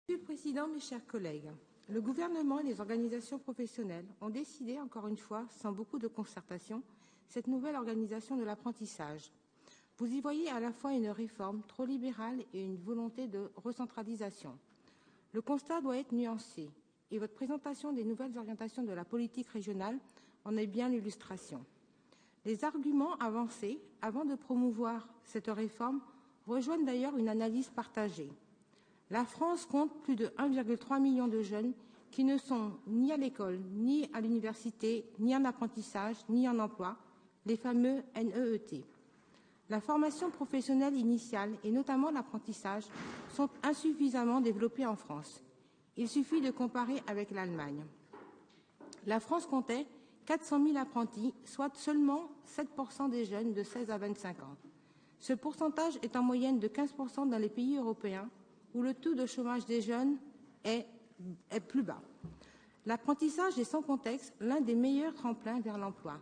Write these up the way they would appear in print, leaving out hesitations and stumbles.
Monsieur le Président, mes chers collègues, le gouvernement et les organisations professionnelles ont décidé, encore une fois, sans beaucoup de concertation, cette nouvelle organisation de l'apprentissage. Vous y voyez à la fois une réforme trop libérale et une volonté de recentralisation. Le constat doit être nuancé, et votre présentation des nouvelles orientations de la politique régionale en est bien l'illustration. Les arguments avancés avant de promouvoir cette réforme rejoignent d'ailleurs une analyse partagée. La France compte plus de 1,3 million de jeunes qui ne sont ni à l'école, ni à l'université, ni en apprentissage, ni en emploi, les fameux NEET. La formation professionnelle initiale et notamment l'apprentissage sont insuffisamment développés en France. Il suffit de comparer avec l'Allemagne. La France comptait 400 000 apprentis, soit seulement 7% des jeunes de 16 à 25 ans. Ce pourcentage est en moyenne de 15% dans les pays européens, où le taux de chômage des jeunes est plus bas. L'apprentissage est sans contexte l'un des meilleurs tremplins vers l'emploi.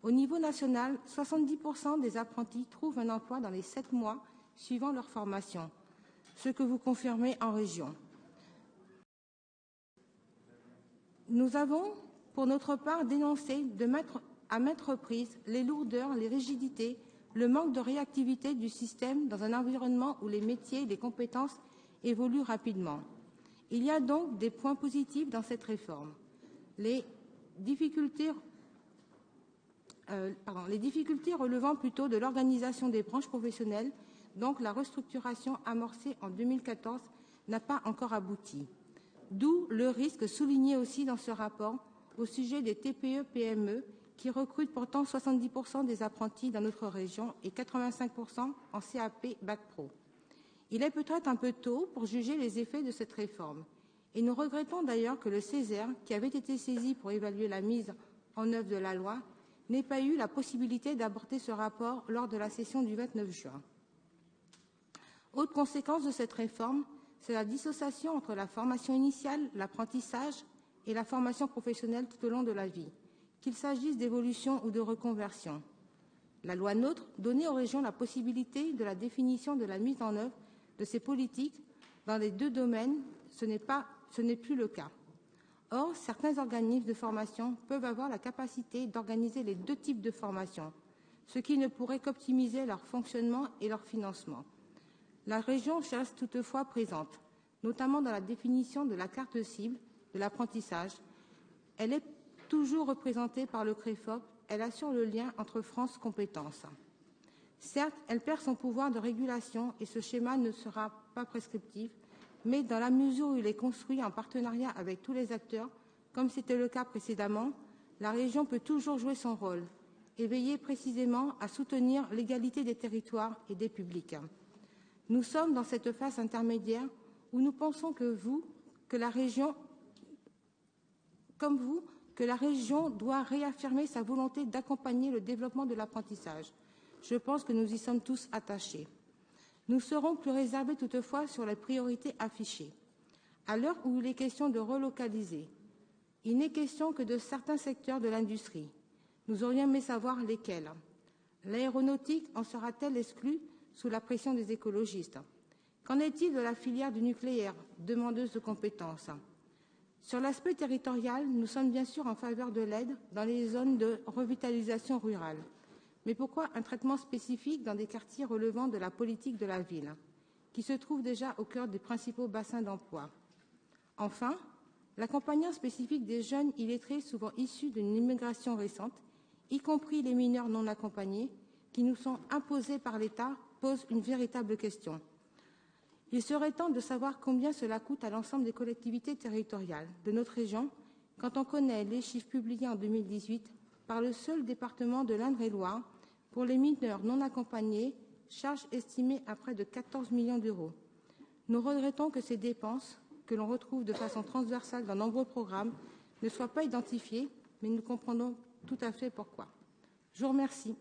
Au niveau national, 70% des apprentis trouvent un emploi dans les 7 mois suivant leur formation, ce que vous confirmez en région. Nous avons, pour notre part, dénoncé à maintes reprises les lourdeurs, les rigidités, le manque de réactivité du système dans un environnement où les métiers et les compétences évoluent rapidement. Il y a donc des points positifs dans cette réforme. Les difficultés relevant plutôt de l'organisation des branches professionnelles, donc la restructuration amorcée en 2014 n'a pas encore abouti. D'où le risque souligné aussi dans ce rapport au sujet des TPE-PME qui recrutent pourtant 70% des apprentis dans notre région et 85% en CAP Bac Pro. Il est peut-être un peu tôt pour juger les effets de cette réforme. Et nous regrettons d'ailleurs que le Césaire, qui avait été saisi pour évaluer la mise en œuvre de la loi, n'ait pas eu la possibilité d'aborder ce rapport lors de la session du 29 juin. Autre conséquence de cette réforme, c'est la dissociation entre la formation initiale, l'apprentissage et la formation professionnelle tout au long de la vie, qu'il s'agisse d'évolution ou de reconversion. La loi NOTRe donnait aux régions la possibilité de la définition de la mise en œuvre de ces politiques dans les deux domaines, ce n'est plus le cas. Or, certains organismes de formation peuvent avoir la capacité d'organiser les deux types de formation, ce qui ne pourrait qu'optimiser leur fonctionnement et leur financement. La région reste toutefois présente, notamment dans la définition de la carte cible de l'apprentissage. Elle est toujours représentée par le CREFOP, elle assure le lien entre France compétences. Certes, elle perd son pouvoir de régulation et ce schéma ne sera pas prescriptif, mais dans la mesure où il est construit en partenariat avec tous les acteurs, comme c'était le cas précédemment, la région peut toujours jouer son rôle et veiller précisément à soutenir l'égalité des territoires et des publics. Nous sommes dans cette phase intermédiaire où nous pensons que la région doit réaffirmer sa volonté d'accompagner le développement de l'apprentissage. Je pense que nous y sommes tous attachés. Nous serons plus réservés toutefois sur les priorités affichées. À l'heure où il est question de relocaliser, il n'est question que de certains secteurs de l'industrie. Nous aurions aimé savoir lesquels. L'aéronautique en sera-t-elle exclue sous la pression des écologistes? Qu'en est-il de la filière du nucléaire, demandeuse de compétences? Sur l'aspect territorial, nous sommes bien sûr en faveur de l'aide dans les zones de revitalisation rurale. Mais pourquoi un traitement spécifique dans des quartiers relevant de la politique de la ville, qui se trouvent déjà au cœur des principaux bassins d'emploi? Enfin, l'accompagnement spécifique des jeunes illettrés souvent issus d'une immigration récente, y compris les mineurs non accompagnés, qui nous sont imposés par l'État, pose une véritable question. Il serait temps de savoir combien cela coûte à l'ensemble des collectivités territoriales de notre région quand on connaît les chiffres publiés en 2018 par le seul département de l'Indre-et-Loire pour les mineurs non accompagnés, charges estimées à près de 14 millions d'euros. Nous regrettons que ces dépenses, que l'on retrouve de façon transversale dans nombreux programmes, ne soient pas identifiées, mais nous comprenons tout à fait pourquoi. Je vous remercie.